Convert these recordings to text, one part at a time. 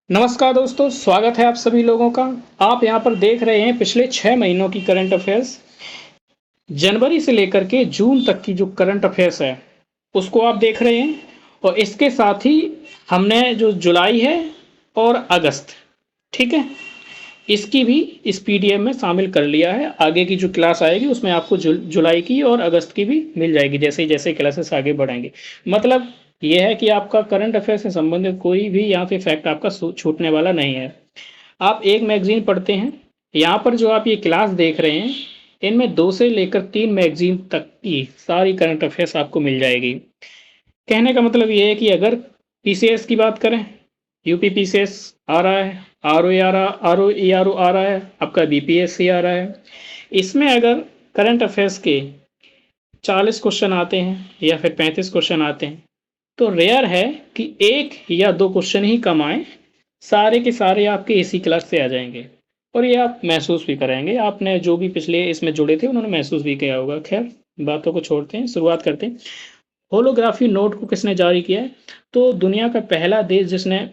नमस्कार दोस्तों, स्वागत है आप सभी लोगों का। आप यहाँ पर देख रहे हैं पिछले 6 महीनों की करंट अफेयर्स। जनवरी से लेकर के जून तक की जो करंट अफेयर्स है, उसको आप देख रहे हैं। और इसके साथ ही हमने जो जुलाई है और अगस्त, ठीक है, इसकी भी इस पीडीएफ में शामिल कर लिया है। आगे की जो क्लास आएगी उसमें आपको जुलाई की और अगस्त की भी मिल जाएगी, जैसे जैसे क्लासेस आगे बढ़ेंगे। मतलब ये है कि आपका करंट अफेयर से संबंधित कोई भी यहाँ पे फैक्ट आपका छूटने वाला नहीं है। आप एक मैगजीन पढ़ते हैं, यहाँ पर जो आप ये क्लास देख रहे हैं, इनमें 2 से लेकर 3 मैगजीन तक की सारी करंट अफेयर्स आपको मिल जाएगी। कहने का मतलब ये है कि अगर पीसीएस की बात करें, यूपी पीसीएस आ रहा है, आर ओ आ रहा है, आपका बीपीएससी आ रहा है। इसमें अगर करंट अफेयर्स के 40 क्वेश्चन आते हैं या फिर 35 क्वेश्चन आते हैं, तो रेयर है कि 1 या 2 क्वेश्चन ही कम आए। सारे के सारे आपके इसी क्लास से आ जाएंगे और ये आप महसूस भी कराएंगे। आपने जो भी पिछले इसमें जुड़े थे उन्होंने महसूस भी किया होगा। खैर, बातों को छोड़ते हैं, शुरुआत करते हैं। होलोग्राफी नोट को किसने जारी किया है? तो दुनिया का पहला देश जिसने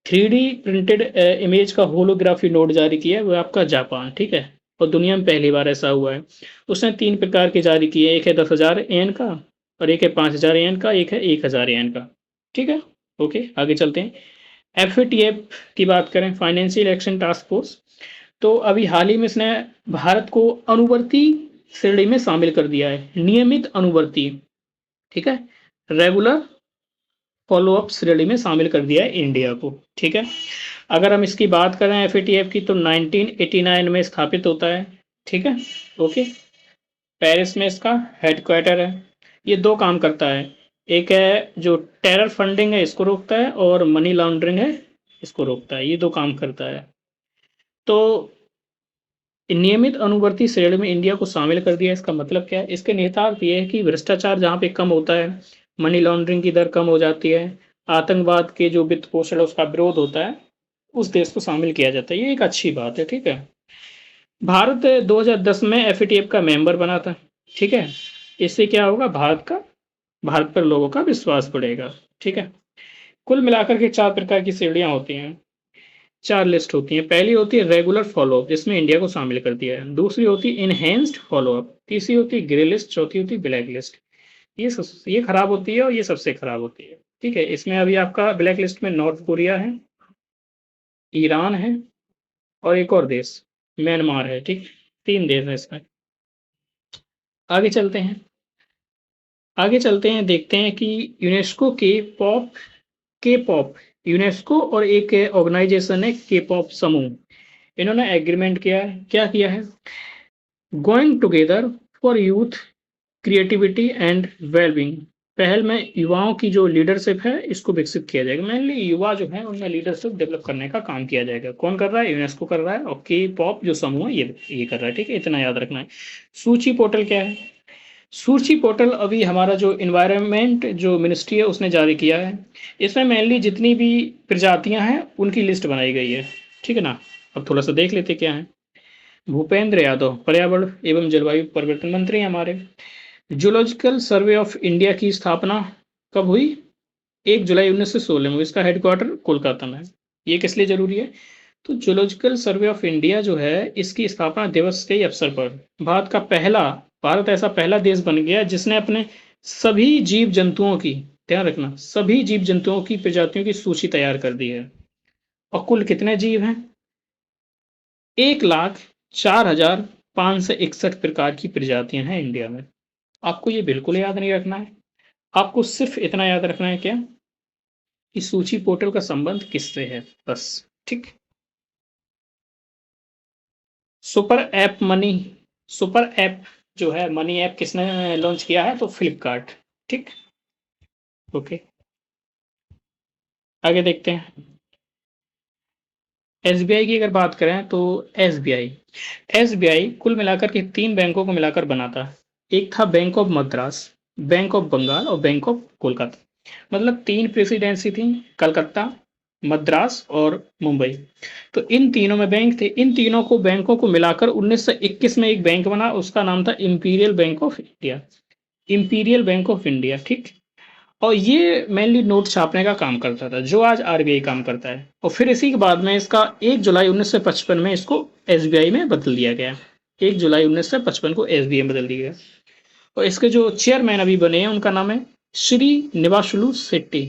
3D प्रिंटेड इमेज का होलोग्राफी नोट जारी किया है वो आपका जापान, ठीक है। और दुनिया में पहली बार ऐसा हुआ है। उसने 3 प्रकार के जारी किए, एक है 10,000 एन का, और एक है 5,000 एन का, एक है 1,000 एन का, ठीक है। ओके, आगे चलते हैं। एफ की बात करें, फाइनेंशियल एक्शन टास्क फोर्स, तो अभी हाल ही में इसने भारत को अनुवर्ती श्रेणी में शामिल कर दिया है, नियमित अनुवर्ती, ठीक है। रेगुलर फॉलोअप श्रेणी में शामिल कर दिया है इंडिया को, ठीक है। अगर हम इसकी बात करें एफ की, तो 1989 में स्थापित होता है, ठीक है। ओके, पेरिस में इसका हेडक्वार्टर है। ये 2 काम करता है, एक है जो टेरर फंडिंग है इसको रोकता है, और मनी लॉन्ड्रिंग है इसको रोकता है। ये 2 काम करता है। तो नियमित अनुवर्ती श्रेणी में इंडिया को शामिल कर दिया। इसका मतलब क्या है? इसके निहितार्थ ये है कि भ्रष्टाचार जहाँ पे कम होता है, मनी लॉन्ड्रिंग की दर कम हो जाती है, आतंकवाद के जो वित्त पोषण है उसका विरोध होता है, उस देश को शामिल किया जाता है। ये एक अच्छी बात है, ठीक है। भारत 2010 में एफ का मेंबर बना था, ठीक है। इससे क्या होगा? भारत पर लोगों का विश्वास बढ़ेगा, ठीक है। कुल मिलाकर के 4 प्रकार की श्रेणियां होती हैं, 4 लिस्ट होती हैं। पहली होती है रेगुलर फॉलोअप, जिसमें इंडिया को शामिल कर दिया है। दूसरी होती है इनहेंस्ड फॉलोअप, तीसरी होती है ग्रे लिस्ट, चौथी होती है ब्लैक लिस्ट। ये खराब होती है और ये सबसे खराब होती है, ठीक है। इसमें अभी आपका ब्लैक लिस्ट में नॉर्थ कोरिया है, ईरान है, और एक और देश म्यांमार है, ठीक। 3 देश है इसमें। आगे चलते हैं, देखते हैं कि यूनेस्को के पॉप यूनेस्को और एक ऑर्गेनाइजेशन है के पॉप समूह, इन्होंने एग्रीमेंट किया है। क्या किया है? Going together for youth creativity and wellbeing. पहल में युवाओं की जो लीडरशिप है इसको विकसित किया जाएगा। मेनली युवा जो है उनमें लीडरशिप डेवलप करने का काम किया जाएगा। कौन कर रहा है? यूनेस्को कर रहा है, और के पॉप जो समूह है ये कर रहा है, ठीक है। इतना याद रखना है। सूची पोर्टल क्या है? सूची पोर्टल अभी हमारा जो इन्वायरमेंट जो मिनिस्ट्री है उसने जारी किया है। इसमें मेनली जितनी भी प्रजातियां हैं उनकी लिस्ट बनाई गई है, ठीक है ना। अब थोड़ा सा देख लेते क्या है। भूपेंद्र यादव पर्यावरण एवं जलवायु परिवर्तन मंत्री हैं हमारे। जूलॉजिकल सर्वे ऑफ इंडिया की स्थापना कब हुई? 1 जुलाई 1916 में। इसका हेडक्वार्टर कोलकाता में है। ये किस लिए जरूरी है? तो जूलॉजिकल सर्वे ऑफ इंडिया जो है, इसकी स्थापना दिवस के अवसर पर भारत ऐसा पहला देश बन गया जिसने अपने सभी जीव जंतुओं की, ध्यान रखना, सभी जीव जंतुओं की प्रजातियों की सूची तैयार कर दी है। और कुल कितने जीव हैं? 1,04,561 प्रकार की प्रजातियां हैं इंडिया में। आपको ये बिल्कुल याद नहीं रखना है। आपको सिर्फ इतना याद रखना है क्या? कि सूची पोर्टल का संबंध किससे है, बस, ठीक। Super app money super app जो है मनी ऐप किसने लॉन्च किया है? तो फ्लिपकार्ट, ठीक। ओके, आगे देखते हैं। एसबीआई की अगर बात करें तो एसबीआई एसबीआई कुल मिलाकर के 3 बैंकों को मिलाकर बना था। एक था bank of Madras, bank of Bengal और बैंक ऑफ कोलकाता। मतलब 3 प्रेसिडेंसी थी, कलकत्ता, मद्रास और मुंबई। तो इन तीनों में बैंक थे। इन तीनों को बैंकों को मिलाकर 1921 में एक बैंक बना, उसका नाम था imperial bank of India. Imperial bank of India, ठीक। और ये मेनली नोट छापने का काम करता था, जो आज आरबीआई काम करता है। और फिर इसी के बाद में इसका 1 जुलाई 1955 में इसको एसबीआई में बदल दिया गया। 1 जुलाई 1955 को एसबीआई में बदल दिया गया। और इसके जो चेयरमैन अभी बने हैं उनका नाम है श्री निवासुलु शेट्टी।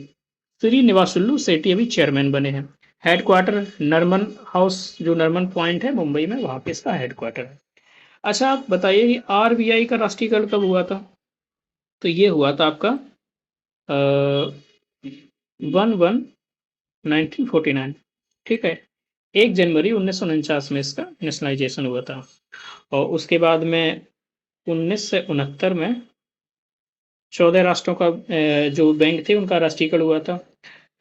श्री निवासुलु शेट्टी अभी चेयरमैन बने हैं। हेडक्वार्टर नरमन हाउस, जो नरमन पॉइंट है मुंबई में, वहां पे इसका हेडक्वार्टर है। अच्छा, आप बताइए कि आरबीआई का राष्ट्रीयकरण कब हुआ था? तो ये हुआ था आपका 1/1/1949। ठीक है, 1 जनवरी 1949 में इसका नेशनलाइजेशन हुआ था। और उसके बाद में 1969 में 14 राष्ट्रों का जो बैंक थे उनका राष्ट्रीयकरण हुआ था।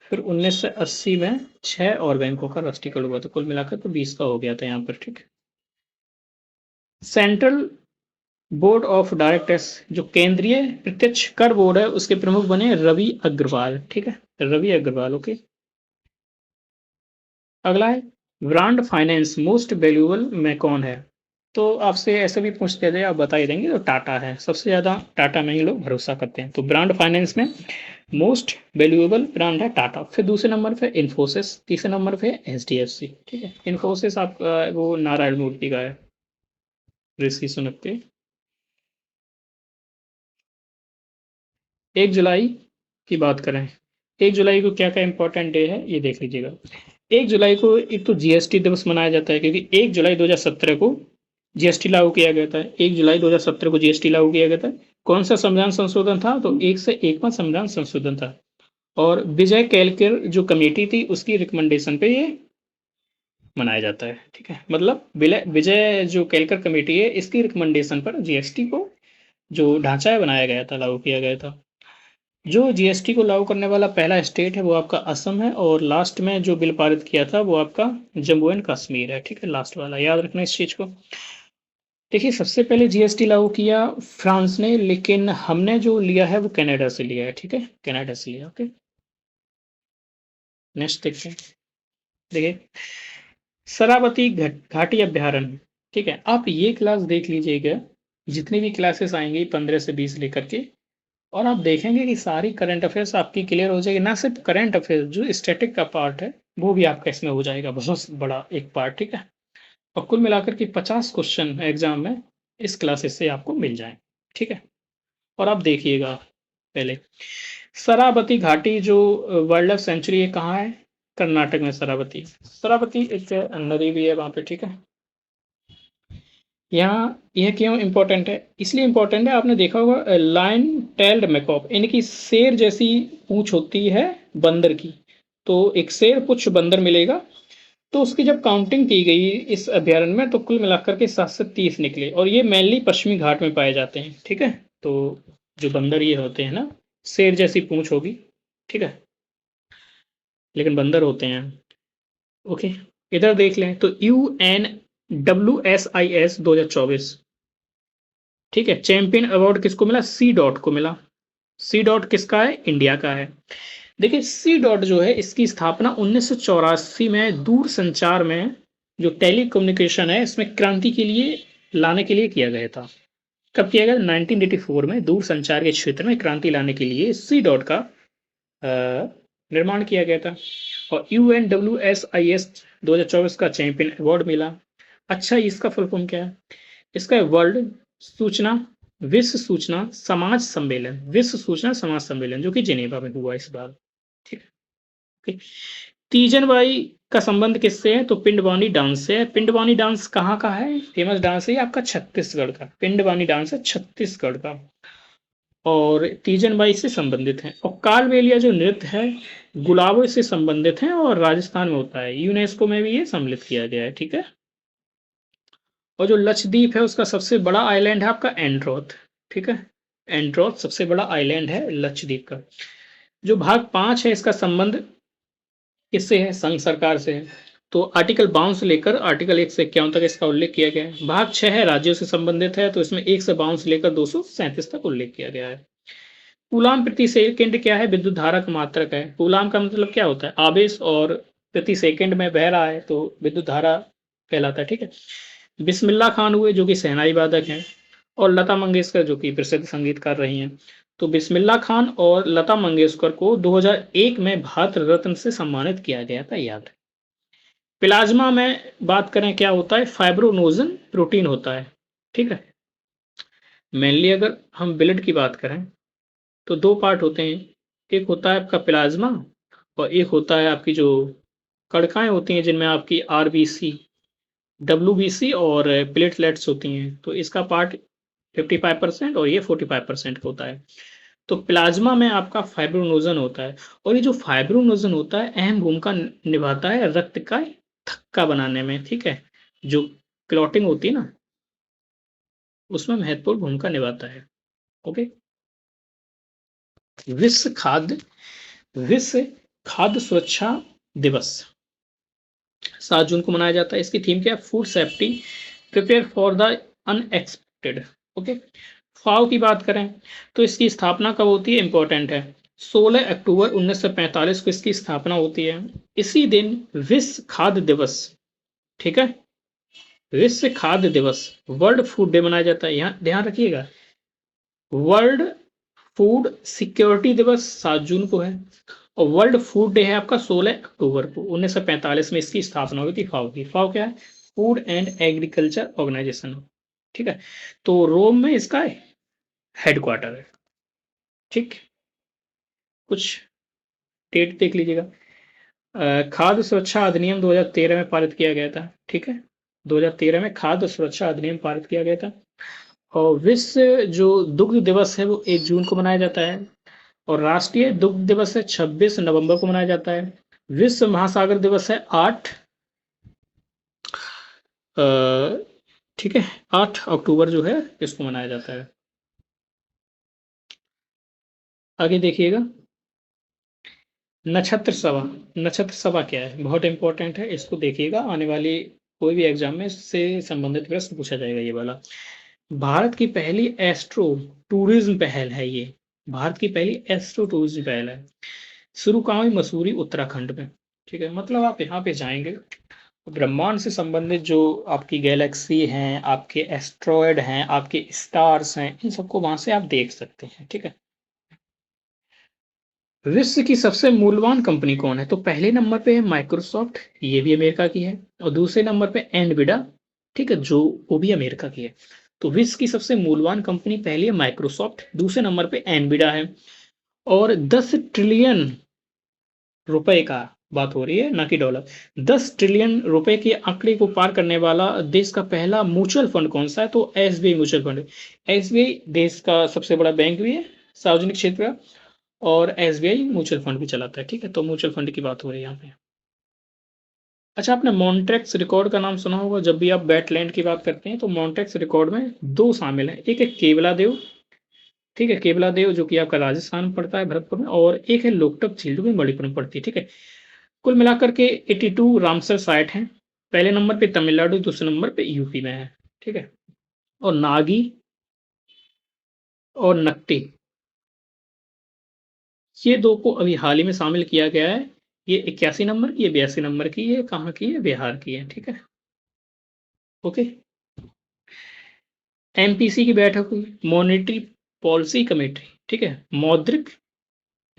फिर 1980 में 6 और बैंकों का राष्ट्रीयकरण हुआ था। कुल मिलाकर तो 20 का हो गया था यहाँ पर। ठीक है, सेंट्रल बोर्ड ऑफ डायरेक्टर्स, जो केंद्रीय प्रत्यक्ष कर बोर्ड है, उसके प्रमुख बने रवि अग्रवाल। ठीक है, रवि अग्रवाल। ओके, अगला है ब्रांड फाइनेंस मोस्ट वैल्यूएबल में कौन है? तो आपसे ऐसे भी पूछते थे, आप बता ही देंगे, तो टाटा है। सबसे ज्यादा टाटा में ही लोग भरोसा करते हैं। तो ब्रांड फाइनेंस में मोस्ट वैल्यूएबल ब्रांड है टाटा। फिर दूसरे नंबर पे इन्फोसिस, तीसरे नंबर पे एचडीएफसी। ठीक है, इन्फोसिस आपका वो नारायण मूर्ति का है, ऋषि सुनक के। 1 जुलाई की बात करें, 1 जुलाई को क्या क्या इंपॉर्टेंट डे है ये देख लीजिएगा। 1 जुलाई को एक तो जीएसटी दिवस मनाया जाता है, क्योंकि 1 जुलाई 2017 को जीएसटी लागू किया गया था। 1 जुलाई 2017 को जीएसटी लागू किया गया था। कौन सा संविधान संशोधन था? तो 1 से 1वां संविधान संशोधन था। और विजय केलकर जो कमेटी थी उसकी रिकमेंडेशन पे ये मनाया जाता है। ठीक है, मतलब विजय जो केलकर कमेटी है इसकी रिकमेंडेशन पर जीएसटी को जो ढांचा है बनाया गया था, लागू किया गया था। जो जीएसटी को लागू करने वाला पहला स्टेट है वो आपका असम है। और लास्ट में जो बिल पारित किया था वो आपका जम्मू एंड कश्मीर है। ठीक है, लास्ट वाला याद रखना इस चीज को। देखिए, सबसे पहले जीएसटी लागू किया फ्रांस ने, लेकिन हमने जो लिया है वो कनाडा से लिया है। ठीक है, कनाडा से लिया। ओके, नेक्स्ट देखते हैं। देखिए, शरावती घाटी अभ्यारण्य। ठीक है, आप ये क्लास देख लीजिएगा, जितनी भी क्लासेस आएंगी 15 से 20 लेकर के, और आप देखेंगे कि सारी करंट अफेयर्स आपकी क्लियर हो जाएगी। ना सिर्फ करंट अफेयर्स, जो स्टैटिक का पार्ट है वो भी आपका इसमें हो जाएगा, बहुत बड़ा एक पार्ट। ठीक है, और कुल मिलाकर के 50 क्वेश्चन एग्जाम में इस क्लासेस से आपको मिल जाए। ठीक है, और आप देखिएगा पहले, शरावती घाटी जो वाइल्ड लाइफ सेंचुरी है कहाँ है? कर्नाटक में शरावती। शरावती एक नदी भी है वहां पे। ठीक है, यहाँ यह क्यों इंपॉर्टेंट है? इसलिए इंपॉर्टेंट है, आपने देखा होगा लाइन टेल्ड मैकॉक, इनकी शेर जैसी पूंछ होती है बंदर की। तो एक शेर पुच्छ बंदर मिलेगा। तो उसकी जब काउंटिंग की गई इस अभ्यारण्य में तो कुल मिलाकर के 730 निकले, और ये मेनली पश्चिमी घाट में पाए जाते हैं। ठीक है, तो जो बंदर ये होते हैं ना, शेर जैसी पूंछ होगी। ठीक है, लेकिन बंदर होते हैं। ओके, इधर देख लें तो UNWSIS 2024। ठीक है, चैंपियन अवार्ड किसको मिला? सी डॉट को मिला। सी डॉट किसका है? इंडिया का है। देखिए, सी डॉट जो है इसकी स्थापना 1984 में दूर संचार में, जो टेली कम्युनिकेशन है इसमें क्रांति के लिए लाने के लिए किया गया था। कब किया गया? 1984 में दूर संचार के क्षेत्र में क्रांति लाने के लिए सी डॉट का निर्माण किया गया था। और UNWSIS 2024 का चैंपियन अवार्ड मिला। अच्छा, इसका फुल फॉर्म क्या है? इसका वर्ल्ड सूचना विश्व सूचना समाज सम्मेलन, विश्व सूचना समाज सम्मेलन, जो कि जिनेवा में हुआ इस बार। ठीक है, ओके। तीजन बाई का संबंध किससे है? तो पिंडवानी डांस से है। पिंडवानी डांस कहाँ का है? फेमस डांस है आपका छत्तीसगढ़ का। पिंडवानी डांस है छत्तीसगढ़ का, और तीजन बाई से संबंधित है। और कालबेलिया जो नृत्य है गुलाबों से संबंधित है और राजस्थान में होता है। यूनेस्को में भी ये सम्मिलित किया गया है। ठीक है, और जो लक्षद्वीप है उसका सबसे बड़ा आइलैंड है आपका एंड्रोथ। ठीक है, एंड्रोथ सबसे बड़ा आइलैंड है लक्षद्वीप का। जो भाग 5 है इसका संबंध किससे है? संघ सरकार से है। तो आर्टिकल 52 से लेकर आर्टिकल 1 से 51 तक इसका उल्लेख किया गया है। भाग 6 है राज्यों से संबंधित है, तो इसमें 1 से 52 से लेकर 237 तक उल्लेख किया गया है। कूलाम प्रति सेकंड क्या है? विद्युत धारा का मात्रक है। कूलाम का मतलब क्या होता है? आवेश, और प्रति सेकंड में बह रहा है तो विद्युत धारा कहलाता है। ठीक है, बिस्मिल्लाह खान हुए जो कि शहनाई वादक हैं, और लता मंगेशकर जो कि प्रसिद्ध संगीतकार रही हैं। तो बिस्मिल्लाह खान और लता मंगेशकर को 2001 में भारत रत्न से सम्मानित किया गया था, याद रखें। प्लाज्मा में बात करें क्या होता है, फाइब्रोनोजन प्रोटीन होता है, ठीक है। मेनली अगर हम ब्लड की बात करें तो दो पार्ट होते हैं, एक होता है आपका प्लाज्मा और एक होता है आपकी जो कणिकाएं होती हैं जिनमें आपकी आरबीसी, डब्ल्यूबीसी और प्लेटलेट्स होती हैं। तो इसका पार्ट 55% और ये 45% होता है। तो प्लाज्मा में आपका फाइब्रोनोजन होता है और ये जो फाइब्रोनोजन होता है अहम भूमिका निभाता है रक्त का थक्का बनाने में, ठीक है। जो क्लॉटिंग होती है ना, उसमें महत्वपूर्ण भूमिका निभाता है। ओके। विश्व खाद्य विश्व खाद्य सुरक्षा दिवस 7 जून को मनाया जाता है। इसकी थीम क्या है, food safety prepare for the unexpected. Okay. FAO की बात करें तो इसकी स्थापना कब होती है, इंपॉर्टेंट है, 16 अक्टूबर 1945 को इसकी स्थापना होती है। इसी दिन विश्व खाद्य दिवस, ठीक है, विश्व खाद्य दिवस वर्ल्ड फूड डे मनाया जाता है। यहाँ ध्यान रखिएगा, वर्ल्ड फूड सिक्योरिटी दिवस 7 जून को है और वर्ल्ड फूड डे है आपका 16 अक्टूबर को। 1945 में इसकी स्थापना हुई थी फाओ की। फाओ क्या है, फूड एंड एग्रीकल्चर ऑर्गेनाइजेशन, ठीक है। तो रोम में इसका हेडक्वार्टर है, ठीक। कुछ डेट देख लीजिएगा। खाद्य सुरक्षा अधिनियम 2013 में पारित किया गया था, ठीक है। 2013 में खाद्य सुरक्षा अधिनियम पारित किया गया था। और विश्व जो दुग्ध दिवस है वो 1 जून को मनाया जाता है और राष्ट्रीय दुग्ध दिवस है 26 नवंबर को मनाया जाता है। विश्व महासागर दिवस है 8, ठीक है, 8 अक्टूबर जो है इसको मनाया जाता है। आगे देखिएगा, नक्षत्र सभा। नक्षत्र सभा क्या है, बहुत इंपॉर्टेंट है, इसको देखिएगा, आने वाली कोई भी एग्जाम में इससे संबंधित प्रश्न पूछा जाएगा ये वाला। भारत की पहली एस्ट्रो टूरिज्म पहल है ये, भारत की पहली एस्ट्रो टूरिज्म पहल है। शुरू कहाँ हुई, मसूरी उत्तराखंड में, ठीक है। मतलब आप यहाँ पे जाएंगे, ब्रह्मांड से संबंधित जो आपकी गैलेक्सी हैं, आपके एस्ट्रॉयड हैं, आपके स्टार्स हैं, इन सबको वहां से आप देख सकते हैं, ठीक है। विश्व की सबसे मूल्यवान कंपनी कौन है, तो पहले नंबर पे है माइक्रोसॉफ्ट, ये भी अमेरिका की है, और दूसरे नंबर पे एनविडा, ठीक है, जो वो भी अमेरिका की है। तो विश्व की सबसे मूल्यवान कंपनी पहली है माइक्रोसॉफ्ट, दूसरे नंबर पे एनविडा है। और 10 ट्रिलियन रुपए का बात हो रही है, ना कि डॉलर। 10 ट्रिलियन रुपए के आंकड़े को पार करने वाला देश का पहला म्यूचुअल फंड कौन सा है, तो एसबीआई म्यूचुअल फंड। एसबीआई देश का सबसे बड़ा बैंक भी है सार्वजनिक क्षेत्र का, और एसबीआई म्यूचुअल फंड भी चलाता है, ठीक है। तो म्यूचुअल फंड की बात हो रही है यहाँ पे। अच्छा, आपने मॉन्ट्रेक्स रिकॉर्ड का नाम सुना होगा, जब भी आप वेटलैंड की बात करते हैं तो मॉन्ट्रेक्स रिकॉर्ड में दो शामिल हैं, एक है केवला देव, ठीक है, केवला देव जो कि आपका राजस्थान में पड़ता है भरतपुर में, और एक है लोकटक झील जो कि मणिपुर में पड़ती है, ठीक है। कुल मिलाकर के 82 रामसर साइट हैं। पहले नंबर पे तमिलनाडु, दूसरे नंबर पे यूपी में है, ठीक है। और नागी और नक्टी, ये दो को अभी हाल ही में शामिल किया गया है। ये 81 नंबर की, ये 82 नंबर की, ये कहाँ की है, बिहार की है, ठीक है। ओके। एमपीसी की बैठक हुई, मॉनेटरी पॉलिसी कमेटी, ठीक है, मौद्रिक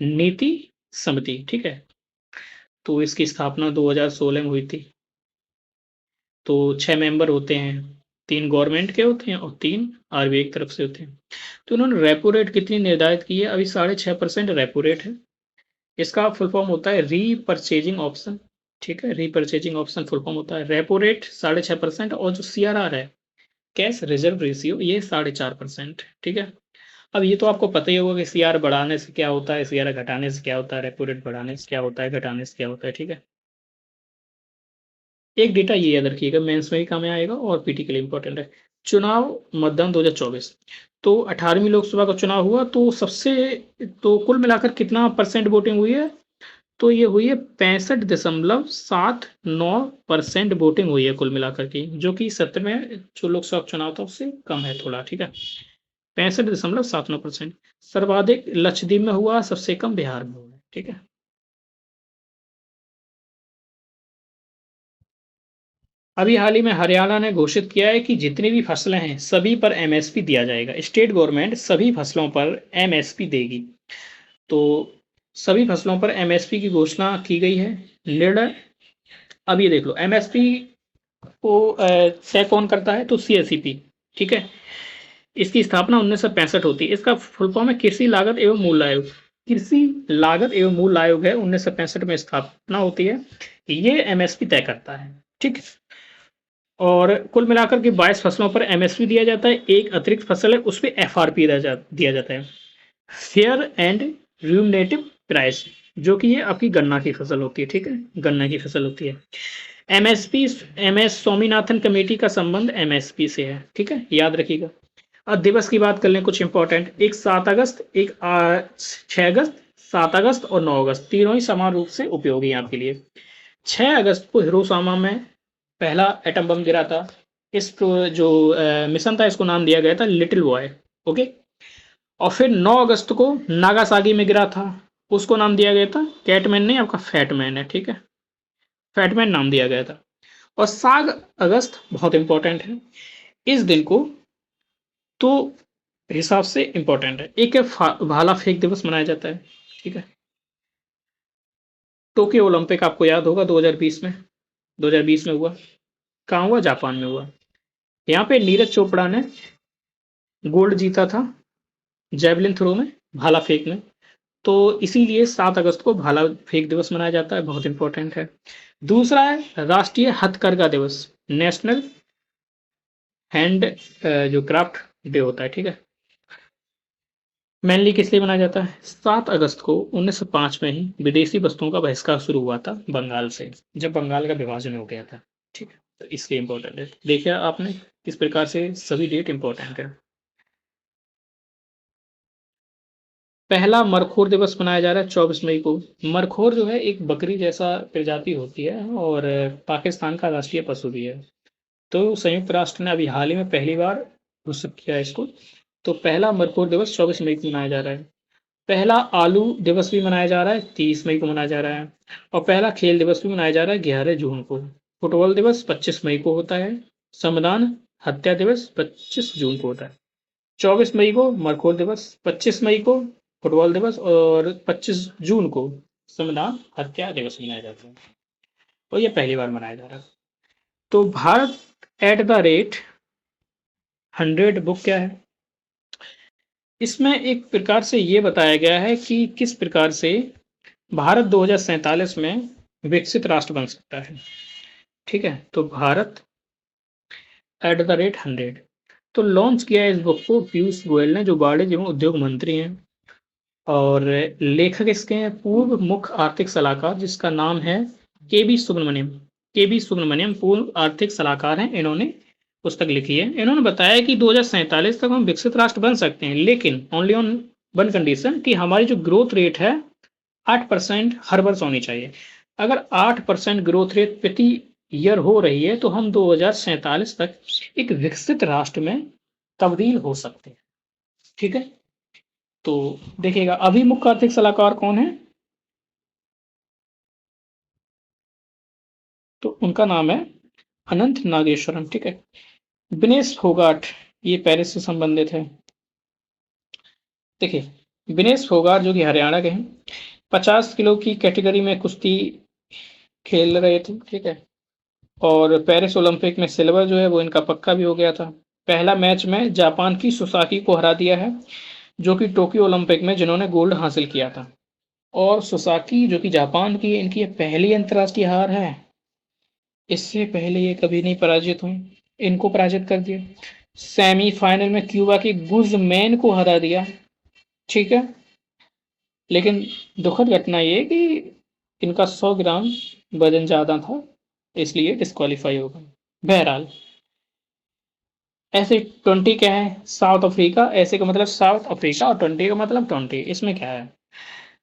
नीति समिति, ठीक है। तो इसकी स्थापना 2016 में हुई थी। तो 6 मेंबर होते हैं, 3 गवर्नमेंट के होते हैं और 3 आरबीआई की तरफ से होते हैं। तो उन्होंने रेपो रेट कितनी निर्धारित की है, अभी 6.5% रेपो रेट है। इसका फुल फॉर्म होता है रीपरचेजिंग ऑप्शन, ठीक है, रीपरचेजिंग ऑप्शन फुल फॉर्म होता है। रेपो रेट 6.5% और जो सीआरआर है, कैश रिजर्व रेशियो, ये 4.5%, ठीक है। अब ये तो आपको पता ही होगा कि सीआर बढ़ाने से क्या होता है, सीआर घटाने से क्या होता है, रेपो रेट बढ़ाने से क्या होता है, घटाने से क्या होता है, ठीक है। एक डेटा ये याद रखिएगा, मेंस में भी काम में आएगा और पीटी के लिए इंपॉर्टेंट है। चुनाव मतदान 2024, तो 18वीं लोकसभा का चुनाव हुआ, तो सबसे, तो कुल मिलाकर कितना परसेंट वोटिंग हुई है, तो ये हुई है 65.79% वोटिंग हुई है कुल मिलाकर की, जो कि 17 में जो लोकसभा चुनाव था उससे कम है थोड़ा, ठीक है। 65.79%। सर्वाधिक लक्षद्वीप में हुआ, सबसे कम बिहार में हुआ, ठीक है। अभी हाल ही में हरियाणा ने घोषित किया है कि जितनी भी फसलें हैं सभी पर एमएसपी दिया जाएगा। स्टेट गवर्नमेंट सभी फसलों पर एमएसपी देगी। तो सभी फसलों पर एमएसपी की घोषणा की गई है। निर्णय अब ये देख लो, एमएसपी को तय कौन करता है? तो सीएसईपी। ठीक है, इसकी स्थापना 1965 होती है। इसका फुल फॉर्म है कृषि लागत एवं मूल्य आयोग। कृषि लागत एवं मूल्य आयोग है, 1965 में स्थापना होती है। ये एमएसपी तय करता है। ठीक है, और कुल मिलाकर के 22 फसलों पर एमएसपी दिया जाता है। एक अतिरिक्त फसल है, उस पर एफआरपी दिया जाता है, फेयर एंड रिम्यूनरेटिव प्राइस, जो कि ये आपकी गन्ना की फसल होती है। ठीक है, गन्ना की फसल होती है। एमएसपी, एमएस स्वामीनाथन कमेटी का संबंध एमएसपी से है। ठीक है, याद रखिएगा। अब दिवस की बात कर लें कुछ इंपॉर्टेंट। एक 7 अगस्त, एक 6 अगस्त, 7 अगस्त और 9 अगस्त, तीनों ही समान रूप से उपयोगी हैं आपके लिए। 6 अगस्त को हिरोशिमा में पहला एटम बम गिरा था। इस जो मिशन था, इसको नाम दिया गया था लिटिल बॉय। ओके, और फिर 9 अगस्त को नागासाकी में गिरा था, उसको नाम दिया गया था कैटमैन, नहीं आपका फैटमैन है। ठीक है, फैटमैन नाम दिया गया था। और 7 अगस्त बहुत इंपॉर्टेंट है इस दिन को, तो हिसाब से इंपॉर्टेंट है। एक है भाला फेंक दिवस मनाया जाता है। ठीक है, टोक्यो ओलंपिक आपको याद होगा 2020 में, 2020 में हुआ। कहाँ हुआ? जापान में हुआ। यहाँ पे नीरज चोपड़ा ने गोल्ड जीता था जेवलिन थ्रो में, भाला फेंक में। तो इसीलिए 7 अगस्त को भाला फेंक दिवस मनाया जाता है, बहुत इंपॉर्टेंट है। दूसरा है राष्ट्रीय हथकरघा दिवस, नेशनल हैंड जो क्राफ्ट डे होता है। ठीक है, मेनली किस लिए मनाया जाता है? 7 अगस्त को 1905 में ही विदेशी वस्तुओं का बहिष्कार शुरू हुआ था बंगाल से, जब बंगाल का विभाजन हो गया था। ठीक है, तो इसलिए इंपॉर्टेंट है। देखिए आपने किस प्रकार से सभी डेट इंपॉर्टेंट है। पहला मरखोर दिवस मनाया जा रहा है 24 मई को। मरखोर जो है एक बकरी जैसा प्रजाति होती है और पाकिस्तान का राष्ट्रीय पशु भी है। तो संयुक्त राष्ट्र ने अभी हाल ही में पहली बार घोषित किया है इसको। तो पहला मरखोर दिवस 24 मई को मनाया जा रहा है। पहला आलू दिवस भी मनाया जा रहा है, 30 मई को मनाया जा रहा है। और पहला खेल दिवस भी मनाया जा रहा है 11 जून को। फुटबॉल दिवस 25 मई को होता है। संविधान हत्या दिवस 25 जून को होता है। 24 मई को मरखोर दिवस, 25 मई को फुटबॉल दिवस और 25 जून को संविधान हत्या दिवस मनाया जाता है। और ये पहली बार मनाया जा रहा है। तो भारत @100 बुक क्या है? इसमें एक प्रकार से ये बताया गया है कि किस प्रकार से भारत 2047 में विकसित राष्ट्र बन सकता है। ठीक है, तो भारत @100 तो लॉन्च किया है इस बुक को पीयूष गोयल ने, जो वाणिज्य एवं उद्योग मंत्री हैं। और लेखक इसके हैं पूर्व मुख्य आर्थिक सलाहकार, जिसका नाम है केबी सुब्रमण्यम। केबी सुब्रमण्यम पूर्व आर्थिक सलाहकार हैं, इन्होंने पुस्तक लिखी है। इन्होंने बताया कि 2047 तक हम विकसित राष्ट्र बन सकते हैं, लेकिन ओनली ऑन वन कंडीशन कि हमारी जो ग्रोथ रेट है 8% हर वर्ष होनी चाहिए। अगर 8% ग्रोथ रेट प्रति ईयर हो रही है तो हम 2047 तक एक विकसित राष्ट्र में तब्दील हो सकते हैं। ठीक है, तो देखिएगा अभी मुख्य आर्थिक सलाहकार कौन है? तो उनका नाम है अनंत नागेश्वरम। ठीक है, विनेश फोगाट, ये पेरिस से संबंधित है। देखिए विनेश फोगाट जो कि हरियाणा के हैं, 50 किलो की कैटेगरी में कुश्ती खेल रहे थे। ठीक है, और पेरिस ओलंपिक में सिल्वर जो है वो इनका पक्का भी हो गया था। पहला मैच में जापान की सुसाकी को हरा दिया है, जो कि टोक्यो ओलंपिक में जिन्होंने गोल्ड हासिल किया था। और सुसाकी जो कि जापान की है, इनकी ये पहली अंतर्राष्ट्रीय हार है। इससे पहले ये कभी नहीं पराजित हुई, इनको पराजित कर दिया। सेमीफाइनल में क्यूबा की गुजमैन को हरा दिया। ठीक है, लेकिन दुखद घटना ये कि इनका 100 ग्राम वजन ज्यादा था, इसलिए डिस्qualify हो गए। बहरहाल ऐसे 20 क्या है? साउथ अफ्रीका, ऐसे का मतलब साउथ अफ्रीका और 20 का मतलब 20। इसमें क्या है?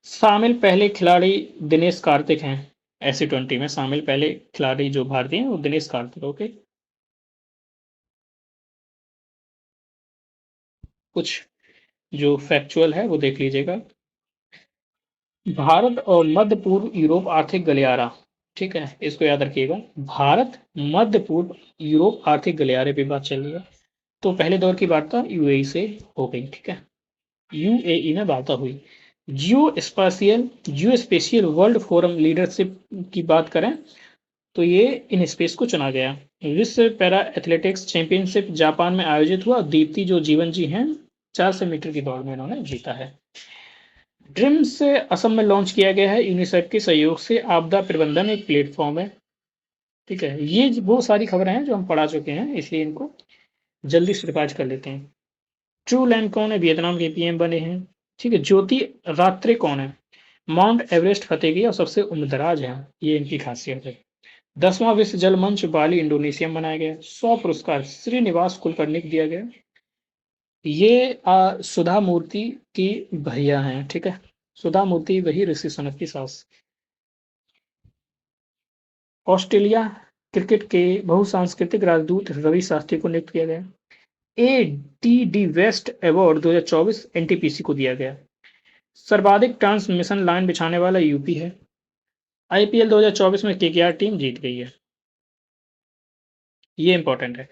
शामिल पहले खिलाड़ी दिनेश कार्तिक हैं। ऐसे 20 में शामिल पहले खिलाड़ी जो भारतीय हैं वो दिनेश कार्तिक। ओके, कुछ जो फैक्चुअल है वो देख लीजिएगा। भारत और मध्य पूर्व यूरोप आर्थिक गलियारा, ठीक है, इसको याद रखिएगा। भारत, मध्य पूर्व, यूरोप आर्थिक गलियारे पे बात चल रही है। तो पहले दौर की वार्ता यूएई से हो गई, ठीक है, यूएई में वार्ता हुई। जियो स्पेशियल वर्ल्ड फोरम लीडरशिप की बात करें तो ये इन स्पेस को चुना गया। विश्व पैरा एथलेटिक्स चैंपियनशिप जापान में आयोजित हुआ। दीप्ति जो जीवन जी हैं 400 मीटर की दौड़ में इन्होंने जीता है। ड्रीम्स असम में लॉन्च किया गया है यूनिसेफ के सहयोग से। आपदा प्रबंधन एक प्लेटफॉर्म है, ठीक है। ये वो सारी खबरें हैं जो हम पढ़ा चुके हैं, इसलिए इनको जल्दी से रिवाइज कर लेते हैं। ट्रू लैंड कौन है? वियतनाम के पीएम बने हैं, ठीक है। ज्योति रात्रे कौन है? माउंट एवरेस्ट फतेह की और सबसे उम्रदराज हैं, ये इनकी खासियत है। 10वां विश्व जल मंच बाली इंडोनेशिया में मनाया गया। 100 पुरस्कार श्रीनिवास कुलकर्णी को दिया गया। ये सुधा मूर्ति की भैया हैं, ठीक है। सुधा मूर्ति वही ऋषि सनत की सास। ऑस्ट्रेलिया क्रिकेट के बहुसांस्कृतिक राजदूत रवि शास्त्री को नियुक्त किया गया। ए वेस्ट अवार्ड 2024 एनटीपीसी को दिया गया। सर्वाधिक ट्रांसमिशन लाइन बिछाने वाला यूपी है। आईपीएल 2024 में केकेआर टीम जीत गई है, ये इंपॉर्टेंट है।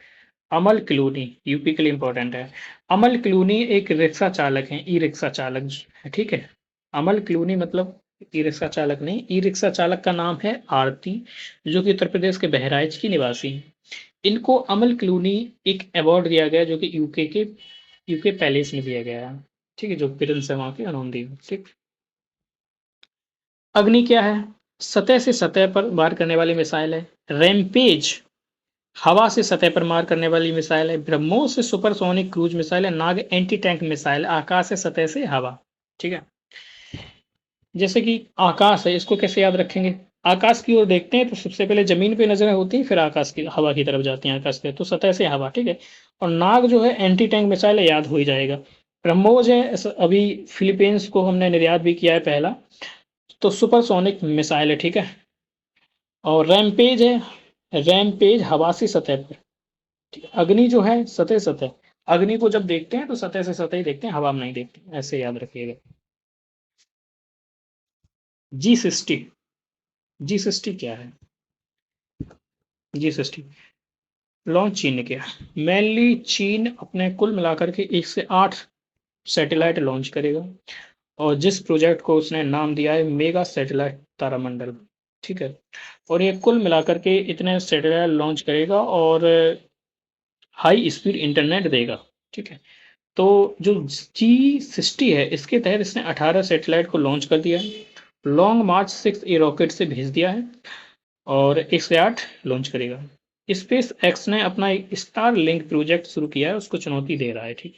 अमल क्लूनी यूपी के लिए इंपॉर्टेंट है। अमल क्लूनी एक रिक्शा चालक है, ई रिक्शा चालक है, ठीक है। अमल क्लूनी मतलब ई रिक्शा चालक नहीं, ई रिक्शा चालक का नाम है आरती, जो कि उत्तर प्रदेश के बहराइच की निवासी है। इनको अमल क्लूनी एक अवार्ड दिया गया जो कि यूके पैलेस में दिया गया है, ठीक है, जो प्रिंस है वहां के, उन्होंने दी, ठीक। अग्नि क्या है? सतह से सतह पर वार करने वाली मिसाइल है। रैमपेज हवा से सतह पर मार करने वाली मिसाइल है। ब्रह्मोस से सुपरसोनिक क्रूज मिसाइल है। नाग एंटी टैंक मिसाइल, आकाश से सतह से हवा, ठीक है। जैसे कि आकाश है, इसको कैसे याद रखेंगे? आकाश की ओर देखते हैं तो सबसे पहले जमीन पे नजरें होती हैं, फिर आकाश की हवा की तरफ जाती हैं, आकाश पे तो सतह से हवा, ठीक है। और नाग जो है एंटी टैंक मिसाइल है, याद हो ही जाएगा। ब्रह्मोस है, अभी फिलीपींस को हमने निर्यात भी किया है पहला, तो सुपरसोनिक मिसाइल है, ठीक है। और रैमपेज है, रैमपेज हवा से सतह पर, ठीक है। अग्नि जो है सतह सतह, अग्नि को जब देखते हैं तो सतह से सतह ही देखते हैं, हवा में नहीं देखते, ऐसे याद रखिएगा। G60, G60 क्या है? G60 लॉन्च चीन ने किया। मेनली चीन अपने कुल मिलाकर के 1 से 8 सैटेलाइट लॉन्च करेगा, और जिस प्रोजेक्ट को उसने नाम दिया है मेगा सैटेलाइट तारामंडल, ठीक है। और ये कुल मिलाकर के इतने सैटेलाइट लॉन्च करेगा और हाई स्पीड इंटरनेट देगा, ठीक है। तो जो G60 है, इसके तहत इसने 18 सैटेलाइट को लॉन्च कर दिया है। लॉन्ग मार्च 6 ए रॉकेट से भेज दिया है और 1 से 8 लॉन्च करेगा। स्पेस एक्स ने अपना एक स्टार लिंक प्रोजेक्ट शुरू किया है, उसको चुनौती दे रहा है, ठीक।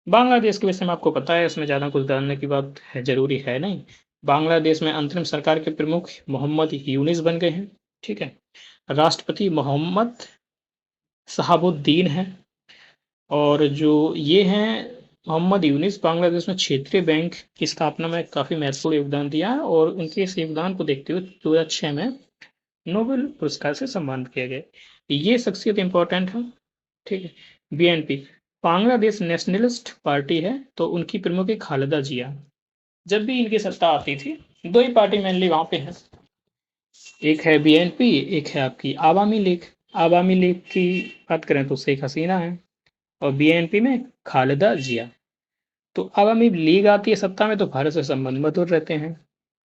बांग्लादेश के विषय में आपको पता है, इसमें ज़्यादा कुछ जानने की बात है जरूरी है नहीं। बांग्लादेश में अंतरिम सरकार के प्रमुख मोहम्मद यूनिस बन गए हैं, ठीक है। राष्ट्रपति मोहम्मद शहाबुद्दीन है। और जो ये हैं मोहम्मद यूनिस, बांग्लादेश में क्षेत्रीय बैंक की स्थापना में काफ़ी महत्वपूर्ण योगदान दिया है, और उनके इस योगदान को देखते हुए 2006 में नोबेल पुरस्कार से सम्मानित किया गया। ये शख्सियत इंपॉर्टेंट है, ठीक है। बीएनपी बांग्लादेश नेशनलिस्ट पार्टी है, तो उनकी प्रमुख है खालिदा जिया। जब भी इनकी सत्ता आती थी, दो ही पार्टी मेनली वहां पे है, एक है बीएनपी, एक है आपकी आवामी लीग। आवामी लीग की बात करें तो शेख हसीना है, और बीएनपी में खालिदा जिया। तो आवामी लीग आती है सत्ता में तो भारत से संबंध मधुर रहते हैं,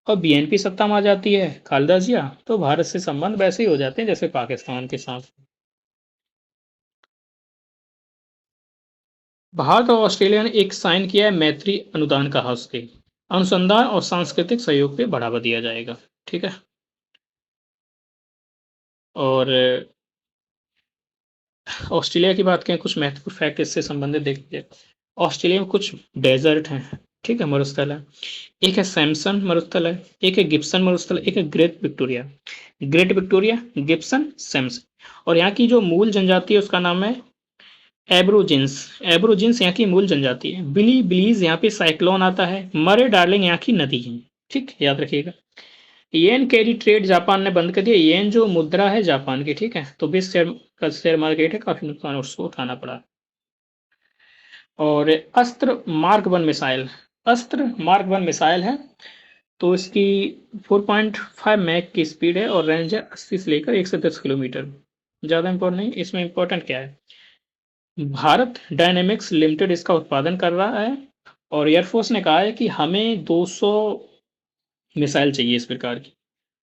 और बीएनपी सत्ता में आ जाती है खालिदा जिया, तो भारत से संबंध वैसे ही हो जाते हैं जैसे पाकिस्तान के साथ। भारत और ऑस्ट्रेलिया ने एक साइन किया है मैत्री अनुदान का हस्ते, अनुसंधान और सांस्कृतिक सहयोग पे बढ़ावा दिया जाएगा, ठीक है। और ऑस्ट्रेलिया की बात करें, कुछ महत्वपूर्ण फैक्ट इससे संबंधित देखिए। ऑस्ट्रेलिया में कुछ डेजर्ट हैं, ठीक है, मरुस्थल है। एक है सैमसन मरुस्थल है, एक है गिब्सन मरुस्थल, एक है great Victoria. Great Victoria, Gibson, Samson. और यहाँ की जो मूल जनजाति है उसका नाम है एब्रोजिन्स। एब्रोजिन्स यहाँ की मूल जनजाति है। बिली बिलीज यहाँ पे साइक्लोन आता है। मरे डार्लिंग यहाँ की नदी है, ठीक, याद रखिएगा। येन कैरी ट्रेड जापान ने बंद कर दिया। येन जो मुद्रा है जापान की, ठीक है, तो विश्व शेयर का शेयर मार्केट है, काफी नुकसान उसको उठाना पड़ा। और अस्त्र मार्क 1 मिसाइल, अस्त्र मार्क 1 मिसाइल है, तो इसकी 4.5 मैक की स्पीड है और रेंज है 80 से लेकर 110 किलोमीटर। ज़्यादा इम्पोर्टेंट नहीं, इसमें इम्पोर्टेंट क्या है, भारत डायनेमिक्स लिमिटेड इसका उत्पादन कर रहा है और एयरफोर्स ने कहा है कि हमें 200 मिसाइल चाहिए इस प्रकार की,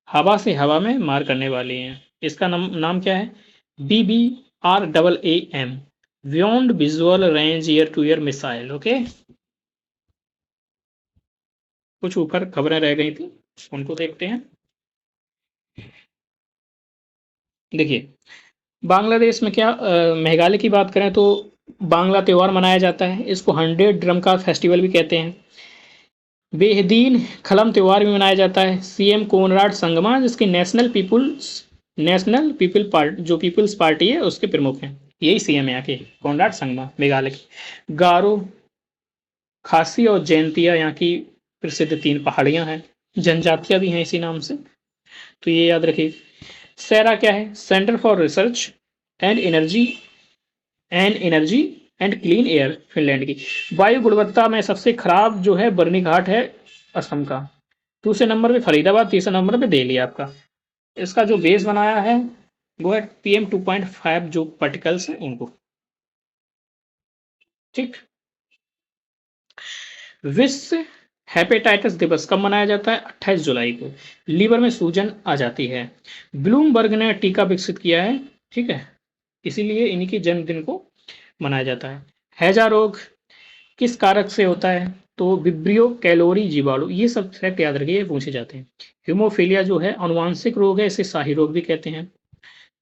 हवा से हवा में मार करने वाली हैं। इसका नाम क्या है, BBRAAM, beyond visual range year two year missile. Okay, कुछ ऊपर खबरें रह गई थी, उनको देखते हैं। देखिए, बांग्लादेश में क्या, मेघालय की बात करें तो बांग्ला त्यौहार मनाया जाता है, इसको 100 ड्रम का फेस्टिवल भी कहते हैं। बेहदीन खलम त्यौहार भी मनाया जाता है। CM कोनराड संगमा जिसकी नेशनल पीपल पार्टी, जो पीपल्स पार्टी है उसके प्रमुख हैं, यही CM है यहाँ के, कोनराड संगमा मेघालय की। गारो, खासी और जैंतिया यहाँ की प्रसिद्ध 3 पहाड़ियाँ हैं, जनजातियाँ भी हैं इसी नाम से, तो ये याद रखिए। सेरा क्या है, centre for research and energy energy and clean air, Finland की। वायु गुणवत्ता में सबसे खराब जो है बर्नीघाट है असम का, दूसरे नंबर पे फरीदाबाद, तीसरे नंबर पे दिल्ली आपका। इसका जो बेस बनाया है वो है PM2.5 जो पार्टिकल्स हैं उनको। ठीक, विश्व हेपेटाइटिस दिवस कब मनाया जाता है, 28 जुलाई को। लीवर में सूजन आ जाती है, ब्लूमबर्ग ने टीका विकसित किया है, ठीक है, इसीलिए इन्हीं के जन्मदिन को मनाया जाता है। हैजा रोग किस कारक से होता है, तो विब्रियो कैलोरी जीवाणु, ये सब फैक्ट याद रखिए, पूछे जाते हैं। हीमोफीलिया जो है अनुवांशिक रोग है, इसे शाही रोग भी कहते हैं।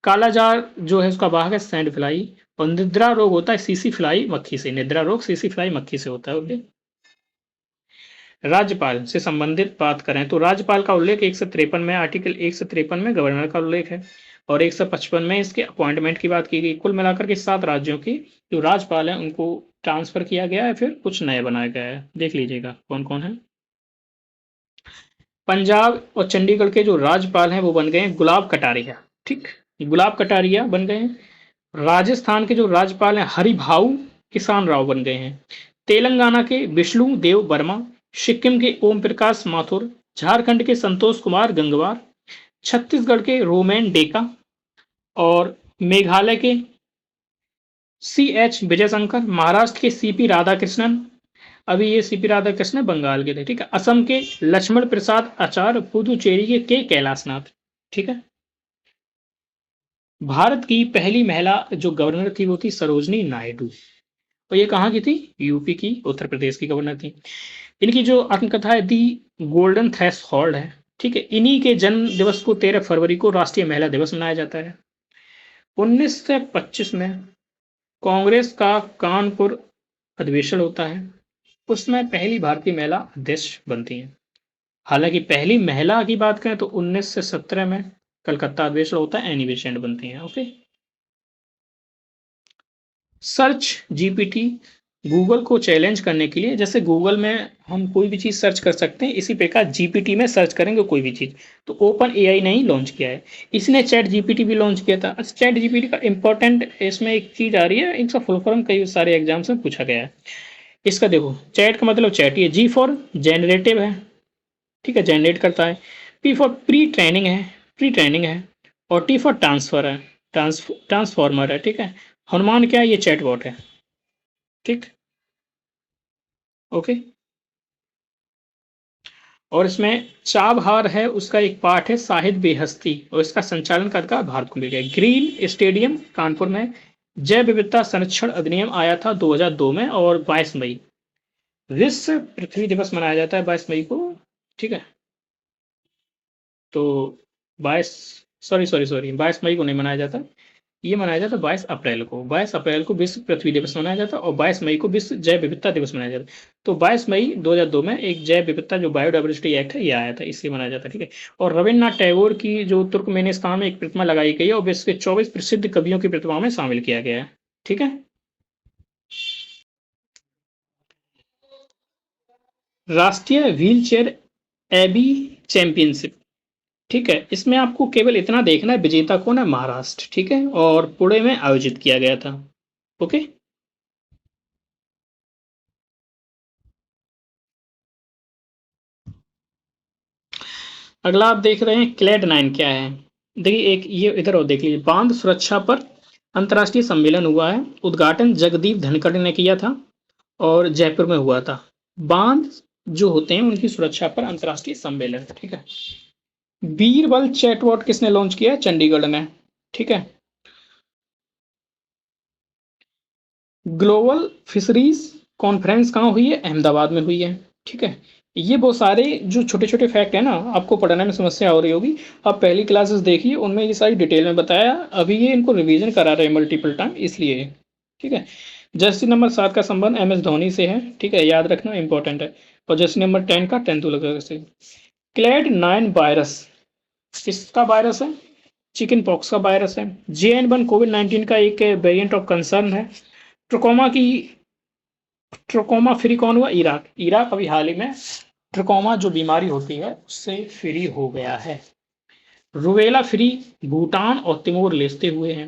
कालाजार जो है उसका वाहक है सैंड फ्लाई, और निद्रा रोग होता है सीसी फ्लाई मक्खी से, निद्रा रोग सीसी फ्लाई मक्खी से होता है। ओके, राज्यपाल से संबंधित बात करें तो राज्यपाल का उल्लेख 153 में, आर्टिकल 153 में गवर्नर का उल्लेख है, और 155 में इसके अपॉइंटमेंट की बात की गई। कुल मिलाकर के 7 राज्यों की जो राज्यपाल हैं उनको ट्रांसफर किया गया है, फिर कुछ नए बनाया गया है, देख लीजिएगा कौन कौन है। पंजाब और चंडीगढ़ के जो राज्यपाल हैं वो बन गए हैं गुलाब कटारिया, ठीक, गुलाब कटारिया बन गए हैं। राजस्थान के जो राज्यपाल हैं हरिभाऊ किसान राव बन गए हैं। तेलंगाना के विष्णु देव वर्मा, सिक्किम के ओम प्रकाश माथुर, झारखंड के संतोष कुमार गंगवार, छत्तीसगढ़ के रोमैन डेका, और मेघालय के CH विजयशंकर, महाराष्ट्र के CP राधाकृष्णन, अभी ये CP राधाकृष्णन बंगाल के थे, ठीक है, असम के लक्ष्मण प्रसाद आचार्य, पुदुचेरी के कैलाशनाथ, ठीक है। भारत की पहली महिला जो गवर्नर थी वो थी सरोजनी नायडू, और ये कहाँ की थी, यूपी की, उत्तर प्रदेश की गवर्नर थी। इनकी जो आत्मकथा है दी गोल्डन थ्रेशोल्ड है, ठीक है। इन्हीं के जन्म दिवस को 13 फरवरी को राष्ट्रीय महिला दिवस मनाया जाता है। 1925 में कांग्रेस का कानपुर अधिवेशन होता है, उसमें पहली भारतीय महिला अध्यक्ष बनती हैं। हालांकि पहली महिला की बात करें तो 1917 में कलकत्ता अधिवेशन होता है, एनी बेसेंट बनती हैं। ओके, सर्च जीपीटी गूगल को चैलेंज करने के लिए, जैसे गूगल में हम कोई भी चीज़ सर्च कर सकते हैं, इसी प्रकार जीपीटी में सर्च करेंगे कोई भी चीज़, तो ओपन एआई ने ही लॉन्च किया है। इसने चैट जीपीटी भी लॉन्च किया था। चैट जीपीटी का इंपॉर्टेंट इसमें एक चीज़ आ रही है, इसका फुल फॉर्म कई सारे एग्जाम्स में पूछा गया है। इसका देखो, चैट का मतलब चैट, ये जी फॉर जनरेटिव है, ठीक है, जनरेट करता है। पी फॉर प्री ट्रेनिंग है, और टी फॉर ट्रांसफर है, ट्रांसफॉर्मर है, ठीक है। हनुमान क्या है, ये चैटबॉट है, ठीक, ओके। और इसमें चाबहार है, उसका एक पार्ट है शाहिद बेहस्ती, और इसका संचालन का अधिकार भारत को मिल गया। ग्रीन स्टेडियम कानपुर में जैव विविधता संरक्षण अधिनियम आया था 2002 में, और 22 मई विश्व पृथ्वी दिवस मनाया जाता है, 22 मई को, ठीक है। तो 22, सॉरी 22 मई को नहीं मनाया जाता, ये मनाया जाता 22 अप्रैल को, 22 अप्रैल को विश्व पृथ्वी दिवस मनाया जाता है, और 22 मई को विश्व जैव विविधता दिवस मनाया जाता है। तो 22 मई 2002 में एक जैव विविधता जो बायोडाइवर्सिटी एक्ट है ये आया था, इसलिए मनाया जाता है, ठीक है। और रविन्द्रनाथ टैगोर की जो तुर्कमेनिस्तान में एक प्रतिमा लगाई गई है, और विश्व के 24 प्रसिद्ध कवियों की प्रतिमाओं में शामिल किया गया है, ठीक है। राष्ट्रीय व्हील चेयर एबी चैंपियनशिप, ठीक है, इसमें आपको केवल इतना देखना है विजेता कौन है, महाराष्ट्र, ठीक है, और पुणे में आयोजित किया गया था। ओके, अगला आप देख रहे हैं क्लेड 9 क्या है। देखिए एक ये इधर और देख लीजिए, बांध सुरक्षा पर अंतर्राष्ट्रीय सम्मेलन हुआ है। उद्घाटन जगदीप धनखड़ ने किया था और जयपुर में हुआ था। बांध जो होते हैं उनकी सुरक्षा पर अंतर्राष्ट्रीय सम्मेलन, ठीक है। बीरबल चैटबॉट किसने लॉन्च किया है? चंडीगढ़ में, ठीक है। ग्लोबल फिशरीज कॉन्फ्रेंस कहाँ हुई है? अहमदाबाद में हुई है, ठीक है। ये वो सारे जो छोटे छोटे फैक्ट है ना, आपको पढ़ने में समस्या हो रही होगी, आप पहली क्लासेस देखिए, उनमें ये सारी डिटेल में बताया। अभी ये इनको रिवीजन करा रहे हैं मल्टीपल टाइम, इसलिए, ठीक है। जर्सी नंबर 7 का संबंध MS धोनी से है, ठीक है, याद रखना इंपॉर्टेंट है। और जर्सी नंबर 10 का तेंदुलकर से। क्लेड 9 वायरस किसका वायरस है? चिकन पॉक्स का वायरस है। JN1 कोविड-19 का एक वेरिएंट ऑफ कंसर्न है। ट्रोकोमा की ट्रोकोमा फ्री कौन हुआ? इराक। इराक अभी हाल ही में ट्रोकोमा जो बीमारी होती है उससे फ्री हो गया है। रुबेला फ्री भूटान और तिमोर लेस्ते हुए हैं।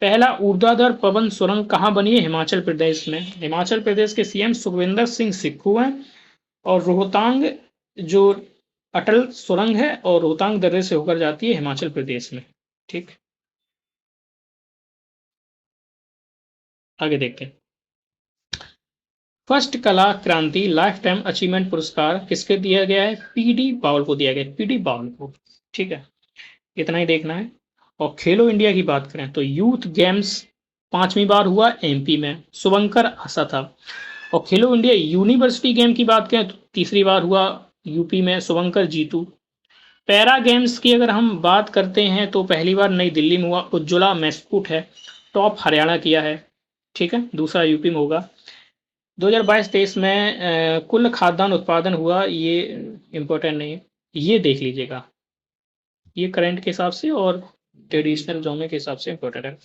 पहला ऊर्ध्वाधर पवन सुरंग कहाँ बनी है? हिमाचल प्रदेश में। हिमाचल प्रदेश के CM सुखविंदर सिंह सिक्खू हैं। और रोहतांग जो अटल सुरंग है और रोहतांग दर्रे से होकर जाती है हिमाचल प्रदेश में, ठीक। आगे देखते हैं। फर्स्ट कला क्रांति लाइफ टाइम अचीवमेंट पुरस्कार किसके दिया गया है? PD बाउल को दिया गया, PD बाउल को, ठीक है। इतना ही देखना है। और खेलो इंडिया की बात करें तो यूथ गेम्स 5वीं बार हुआ MP में, शुभंकर आशा था। और खेलो इंडिया यूनिवर्सिटी गेम की बात करें तो तीसरी बार हुआ UP में, शुभंकर जीतू। पैरा गेम्स की अगर हम बात करते हैं तो पहली बार नई दिल्ली में हुआ, उज्ज्वला मेस्कुट है। टॉप हरियाणा किया है, ठीक है, दूसरा UP में होगा। 2022-23 में कुल खाद्यान्न उत्पादन हुआ, ये इम्पोर्टेंट नहीं है, ये देख लीजिएगा, ये करंट के हिसाब से और ट्रेडिशनल जोमे के हिसाब से इम्पोर्टेंट है।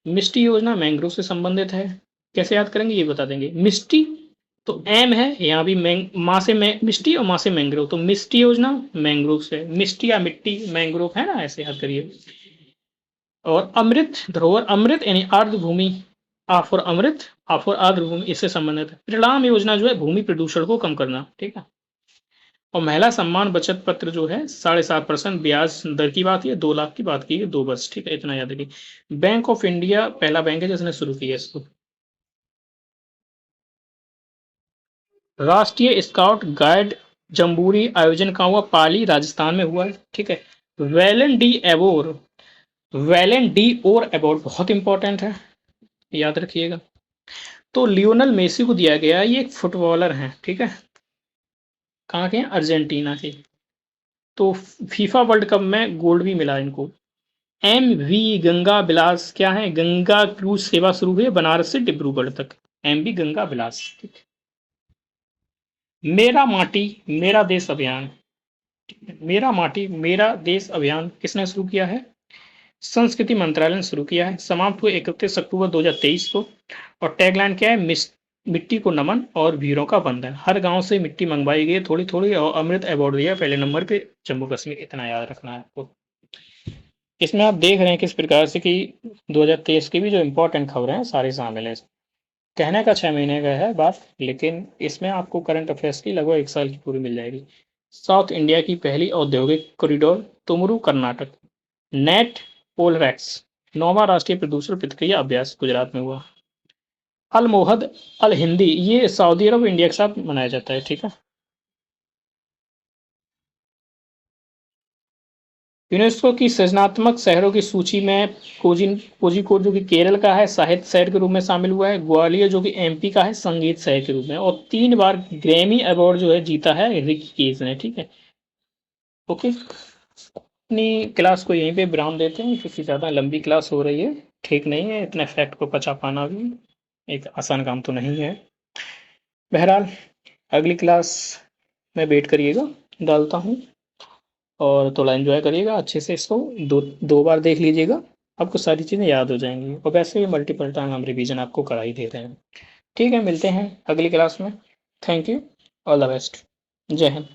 मिष्टी योजना मैंग्रोव से संबंधित है। कैसे याद करेंगे ये बता देंगे। मिष्टी तो एम है, यहाँ भी माँ से मिष्टी और माँ से मैंग्रोव, तो मिष्टी योजना मैंग्रोव से, मिष्टी या मिट्टी मैंग्रोव है ना, ऐसे याद करिए। और अमृत धरोहर, अमृत यानी अर्ध भूमि, आ फॉर अमृत, आ फॉर अर्ध भूमि, इससे संबंधित है। परिणाम योजना जो है भूमि प्रदूषण को कम करना, ठीक है। और महिला सम्मान बचत पत्र जो है 7.5% ब्याज दर की बात है, 2 लाख की बात की है, 2 वर्ष, ठीक है, इतना याद रखिए। बैंक ऑफ इंडिया पहला बैंक है जिसने शुरू किया इसको। राष्ट्रीय स्काउट गाइड जम्बूरी आयोजन कहाँ हुआ? पाली राजस्थान में हुआ है, ठीक है। वैलेंट डी एवोर, वैलेंट डी और अवार्ड बहुत इंपॉर्टेंट है, याद रखिएगा। तो लियोनल मेसी को दिया गया, ये एक फुटबॉलर हैं, ठीक है। कहाँ के हैं? अर्जेंटीना के। तो फीफा वर्ल्ड कप में गोल्ड भी मिला इनको। MV गंगा विलास क्या है? गंगा क्रूज सेवा शुरू हुई है बनारस से डिब्रूगढ़ तक, MV गंगा विलास, ठीक। मेरा माटी मेरा देश अभियान, मेरा माटी मेरा देश अभियान किसने शुरू किया है? संस्कृति मंत्रालय ने शुरू किया है। समाप्त हुए 31 अक्टूबर 2023 को। और टैगलाइन क्या है? मिट्टी को नमन और वीरों का वंदन। हर गांव से मिट्टी मंगवाई गई थोड़ी थोड़ी, और अमृत अवार्ड दिया पहले नंबर पे जम्मू कश्मीर, इतना याद रखना है आपको। इसमें आप देख रहे हैं किस प्रकार से कि 2023 की भी जो इम्पोर्टेंट खबरें हैं सारी शामिल है। कहने का 6 महीने का है बात, लेकिन इसमें आपको करंट अफेयर्स की लगभग 1 साल की पूरी मिल जाएगी। साउथ इंडिया की पहली औद्योगिक कॉरिडोर तुमरू कर्नाटक। नेट पोलवैक्स 9वां राष्ट्रीय प्रदूषण प्रतिक्रिया अभ्यास गुजरात में हुआ। अल मोहद अल हिंदी ये सऊदी अरब इंडिया के साथ मनाया जाता है, ठीक है। यूनेस्को की सृजनात्मक शहरों की सूची में कोझिकोड जो कि केरल का है साहित्य शहर के रूप में शामिल हुआ है। ग्वालियर जो कि MP का है संगीत शहर के रूप में। और 3 बार ग्रैमी अवार्ड जो है जीता है रिकी केज ने, ठीक है। ओके, अपनी क्लास को यहीं पे विराम देते हैं क्योंकि ज़्यादा लंबी क्लास हो रही है, ठीक नहीं है, इतने फैक्ट को पचा पाना भी एक आसान काम तो नहीं है। बहरहाल अगली क्लास में वेट करिएगा, डालता हूँ। और थोड़ा एंजॉय करिएगा अच्छे से, इसको दो दो बार देख लीजिएगा, आपको सारी चीज़ें याद हो जाएंगी। और वैसे भी मल्टीपल टाइम हम रिवीजन आपको करा ही दे रहे हैं, ठीक है। मिलते हैं अगली क्लास में। Thank you, all the best, जय हिंद।